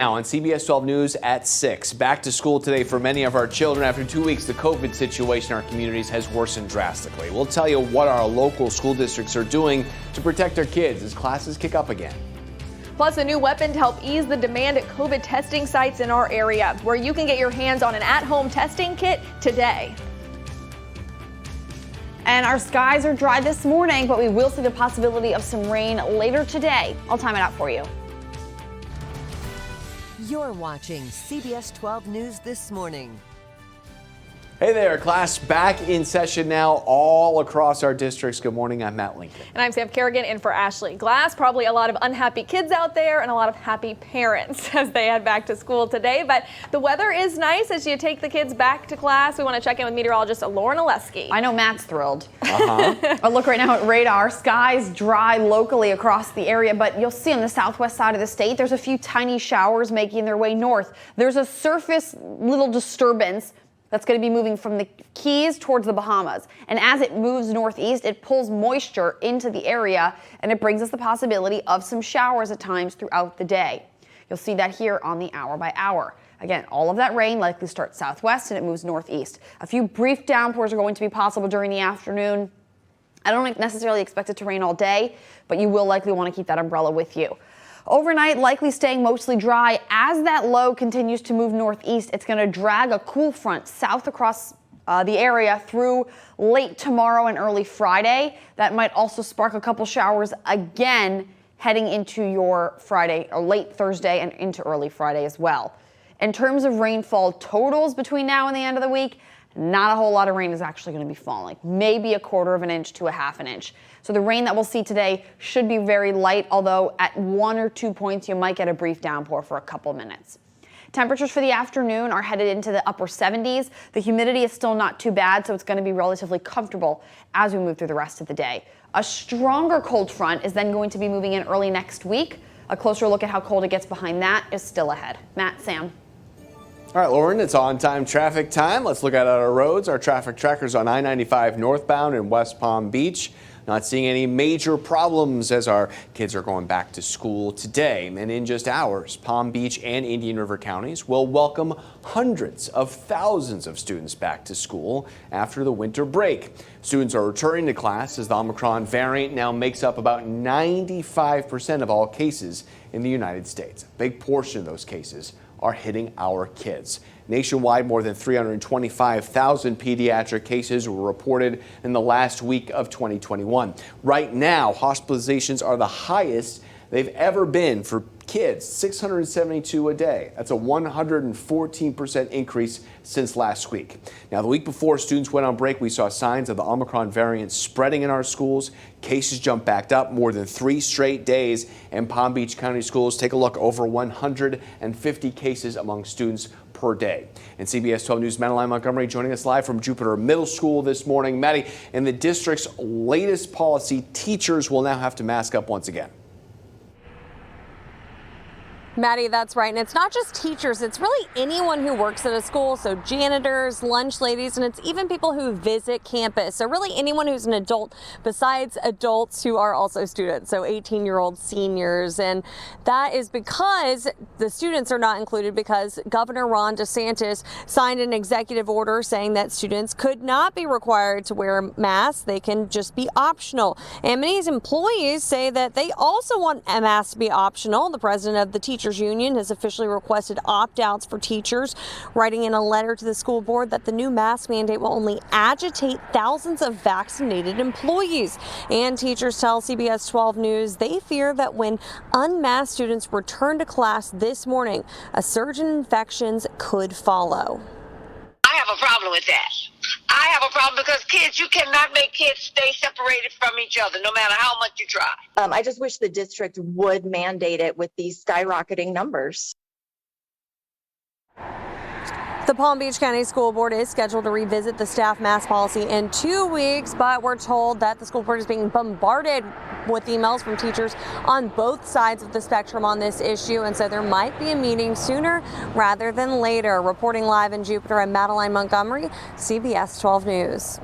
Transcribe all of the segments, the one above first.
Now on CBS 12 News at 6. Back to school today for many of our children. After 2 weeks, the COVID situation in our communities has worsened drastically. We'll tell you what our local school districts are doing to protect their kids as classes kick up again. Plus, a new weapon to help ease the demand at COVID testing sites in our area, where you can get your hands on an at-home testing kit today. And our skies are dry this morning, but we will see the possibility of some rain later today. I'll time it out for you. You're watching CBS 12 News This Morning. Hey there, class back in session now all across our districts. Good morning, I'm Matt Lincoln. And I'm Sam Kerrigan in for Ashley Glass. Probably a lot of unhappy kids out there and a lot of happy parents as they head back to school today. But the weather is nice as you take the kids back to class. We want to check in with meteorologist Lauren Oleski. I know Matt's thrilled. A look right now at radar. Skies dry locally across the area, but you'll see on the southwest side of the state, there's a few tiny showers making their way north. There's a surface little disturbance that's going to be moving from the Keys towards the Bahamas. And as it moves northeast, it pulls moisture into the area, and it brings us the possibility of some showers at times throughout the day. You'll see that here on the hour by hour. Again, all of that rain likely starts southwest and it moves northeast. A few brief downpours are going to be possible during the afternoon. I don't necessarily expect it to rain all day, but you will likely want to keep that umbrella with you. Overnight, likely staying mostly dry. As that low continues to move northeast, it's going to drag a cool front south across the area through late tomorrow and early Friday. That might also spark a couple showers again heading into your Friday or late Thursday and into early Friday as well. In terms of rainfall totals between now and the end of the week, not a whole lot of rain is actually going to be falling. Maybe a 1/4 inch to a 1/2 inch. So the rain that we'll see today should be very light, although at 1 or 2 points you might get a brief downpour for a couple minutes. Temperatures for the afternoon are headed into the upper 70s. The humidity is still not too bad, so it's going to be relatively comfortable as we move through the rest of the day. A stronger cold front is then going to be moving in early next week. A closer look at how cold it gets behind that is still ahead. Matt, Sam. All right, Lauren, it's on-time traffic time. Let's look at our roads. Our traffic trackers on I-95 northbound in West Palm Beach. Not seeing any major problems as our kids are going back to school today. And in just hours, Palm Beach and Indian River counties will welcome hundreds of thousands of students back to school after the winter break. Students are returning to class as the Omicron variant now makes up about 95% of all cases in the United States. A big portion of those cases are hitting our kids. Nationwide, more than 325,000 pediatric cases were reported in the last week of 2021. Right now, hospitalizations are the highest they've ever been for kids, 672 a day. That's a 114% increase since last week. Now, the week before students went on break, we saw signs of the Omicron variant spreading in our schools. Cases jumped back up more than 3 straight days in Palm Beach County schools. Take a look, over 150 cases among students per day. And CBS 12 News' Madeline Montgomery joining us live from Jupiter Middle School this morning. Maddie, in the district's latest policy, teachers will now have to mask up once again. Maddie, that's right. And it's not just teachers, it's really anyone who works at a school. So janitors, lunch ladies, and it's even people who visit campus. So really anyone who's an adult besides adults who are also students. So 18-year-old seniors. And that is because the students are not included because Governor Ron DeSantis signed an executive order saying that students could not be required to wear masks. They can just be optional. And many employees say that they also want a mask to be optional. The president of the Teachers Union has officially requested opt-outs for teachers, writing in a letter to the school board that the new mask mandate will only agitate thousands of vaccinated employees. And teachers tell CBS 12 News they fear that when unmasked students return to class this morning, a surge in infections could follow. I have a problem with that. I have a problem because kids, you cannot make kids stay separated from each other no matter how much you try. I just wish the district would mandate it with these skyrocketing numbers. The Palm Beach County School Board is scheduled to revisit the staff mask policy in 2 weeks, but we're told that the school board is being bombarded with emails from teachers on both sides of the spectrum on this issue, and so there might be a meeting sooner rather than later. Reporting live in Jupiter, I'm Madeline Montgomery, CBS 12 News.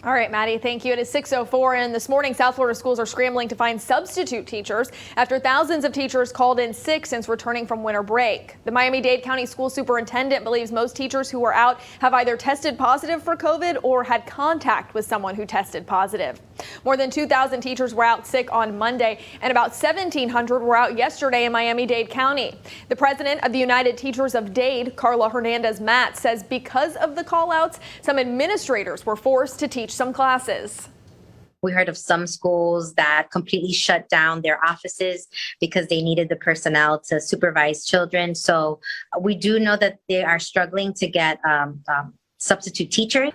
All right, Maddie, thank you. It is 6:04, and this morning, South Florida schools are scrambling to find substitute teachers after thousands of teachers called in sick since returning from winter break. The Miami-Dade County School Superintendent believes most teachers who were out have either tested positive for COVID or had contact with someone who tested positive. More than 2,000 teachers were out sick on Monday, and about 1,700 were out yesterday in Miami-Dade County. The president of the United Teachers of Dade, Carla Hernandez-Matt, says because of the call-outs, some administrators were forced to teach some classes. We heard of some schools that completely shut down their offices because they needed the personnel to supervise children. So we do know that they are struggling to get substitute teachers.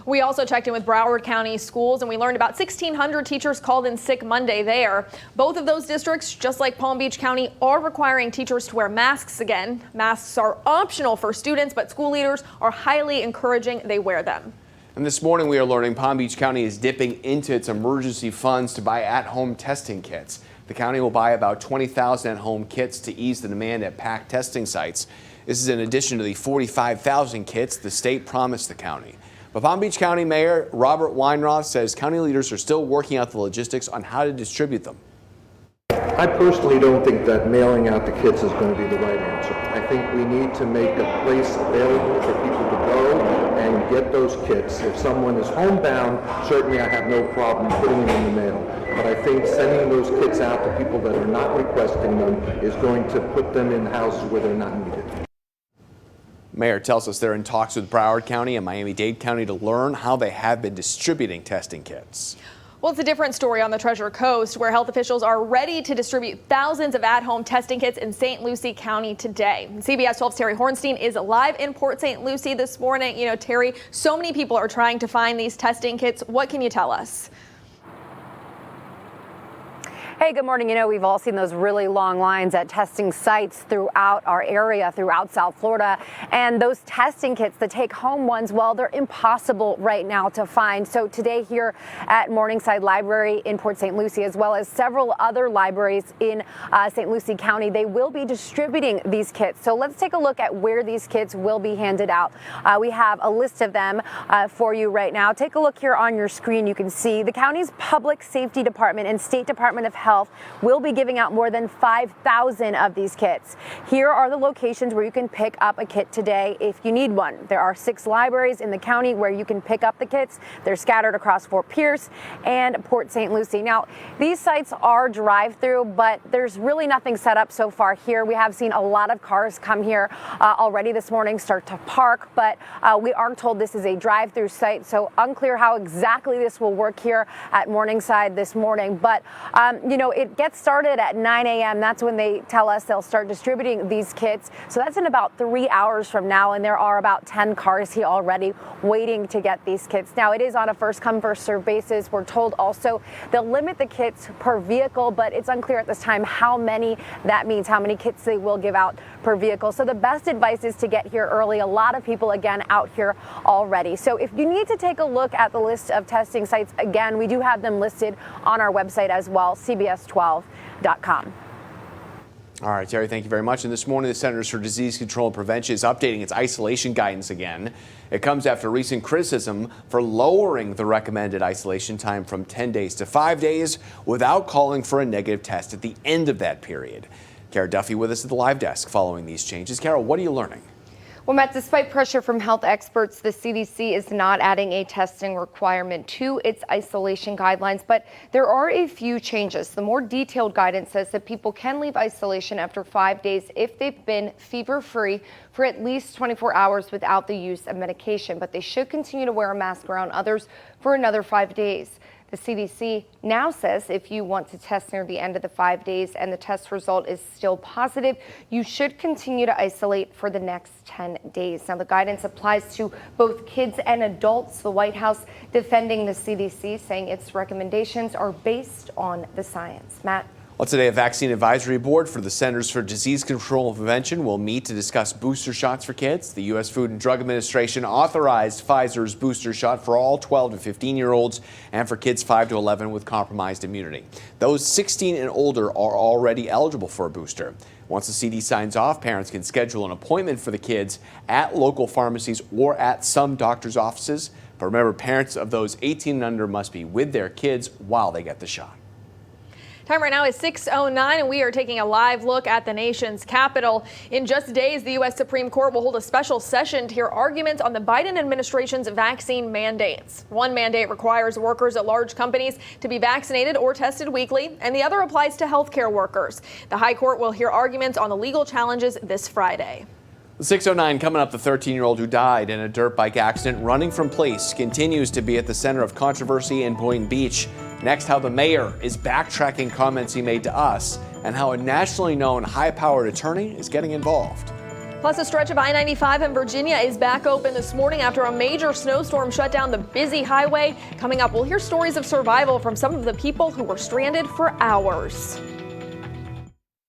We also checked in with Broward County schools, and we learned about 1,600 teachers called in sick Monday there. Both of those districts, just like Palm Beach County, are requiring teachers to wear masks again. Masks are optional for students, but school leaders are highly encouraging they wear them. And this morning we are learning Palm Beach County is dipping into its emergency funds to buy at-home testing kits. The county will buy about 20,000 at-home kits to ease the demand at packed testing sites. This is in addition to the 45,000 kits the state promised the county. But Palm Beach County Mayor Robert Weinroth says county leaders are still working out the logistics on how to distribute them. I personally don't think that mailing out the kits is going to be the right answer. I think we need to make a place available for people to go and get those kits. If someone is homebound, certainly I have no problem putting them in the mail. But I think sending those kits out to people that are not requesting them is going to put them in houses where they're not needed. Mayor tells us they're in talks with Broward County and Miami-Dade County to learn how they have been distributing testing kits. Well, it's a different story on the Treasure Coast, where health officials are ready to distribute thousands of at-home testing kits in St. Lucie County today. CBS 12's Terry Hornstein is live in Port St. Lucie this morning. You know, Terry, so many people are trying to find these testing kits. What can you tell us? Hey, good morning. You know, we've all seen those really long lines at testing sites throughout our area, throughout South Florida. And those testing kits, the take-home ones, well, they're impossible right now to find. So today here at Morningside Library in Port St. Lucie, as well as several other libraries in St. Lucie County, they will be distributing these kits. So let's take a look at where these kits will be handed out. We have a list of them for you right now. Take a look here on your screen. You can see the county's Public Safety Department and State Department of Health will be giving out more than 5,000 of these kits. Here are the locations where you can pick up a kit today if you need one. There are 6 libraries in the county where you can pick up the kits. They're scattered across Fort Pierce and Port St. Lucie. Now, these sites are drive-through, but there's really nothing set up so far here. We have seen a lot of cars come here already this morning, start to park, but we are told this is a drive-through site, so unclear how exactly this will work here at Morningside this morning. But, you know, it gets started at 9 a.m. That's when they tell us they'll start distributing these kits. So that's in about 3 hours from now, and there are about 10 cars here already waiting to get these kits. Now, it is on a first-come, first-served basis. We're told also they'll limit the kits per vehicle, but it's unclear at this time how many that means, how many kits they will give out per vehicle. So the best advice is to get here early. A lot of people, again, out here already. So if you need to take a look at the list of testing sites, again, we do have them listed on our website as well, CBS12.com. All right, Terry, thank you very much. And this morning, the Centers for Disease Control and Prevention is updating its isolation guidance again. It comes after recent criticism for lowering the recommended isolation time from 10 days to 5 days without calling for a negative test at the end of that period. Kara Duffy with us at the live desk following these changes. Carol, what are you learning? Well, Matt, despite pressure from health experts, the CDC is not adding a testing requirement to its isolation guidelines, but there are a few changes. The more detailed guidance says that people can leave isolation after 5 days if they've been fever-free for at least 24 hours without the use of medication, but they should continue to wear a mask around others for another 5 days. The CDC now says if you want to test near the end of the 5 days and the test result is still positive, you should continue to isolate for the next 10 days. Now, the guidance applies to both kids and adults. The White House defending the CDC, saying its recommendations are based on the science. Matt? Well, today, a vaccine advisory board for the Centers for Disease Control and Prevention will meet to discuss booster shots for kids. The U.S. Food and Drug Administration authorized Pfizer's booster shot for all 12 to 15-year-olds and for kids 5 to 11 with compromised immunity. Those 16 and older are already eligible for a booster. Once the CD signs off, parents can schedule an appointment for the kids at local pharmacies or at some doctor's offices. But remember, parents of those 18 and under must be with their kids while they get the shot. Time right now is 6:09, and we are taking a live look at the nation's capital. In just days, the U.S. Supreme Court will hold a special session to hear arguments on the Biden administration's vaccine mandates. One mandate requires workers at large companies to be vaccinated or tested weekly, and the other applies to healthcare workers. The High Court will hear arguments on the legal challenges this Friday. 6:09 coming up, the 13-year-old who died in a dirt bike accident running from police continues to be at the center of controversy in Boynton Beach. Next, how the mayor is backtracking comments he made to us and how a nationally known high-powered attorney is getting involved. Plus, a stretch of I-95 in Virginia is back open this morning after a major snowstorm shut down the busy highway. Coming up, we'll hear stories of survival from some of the people who were stranded for hours.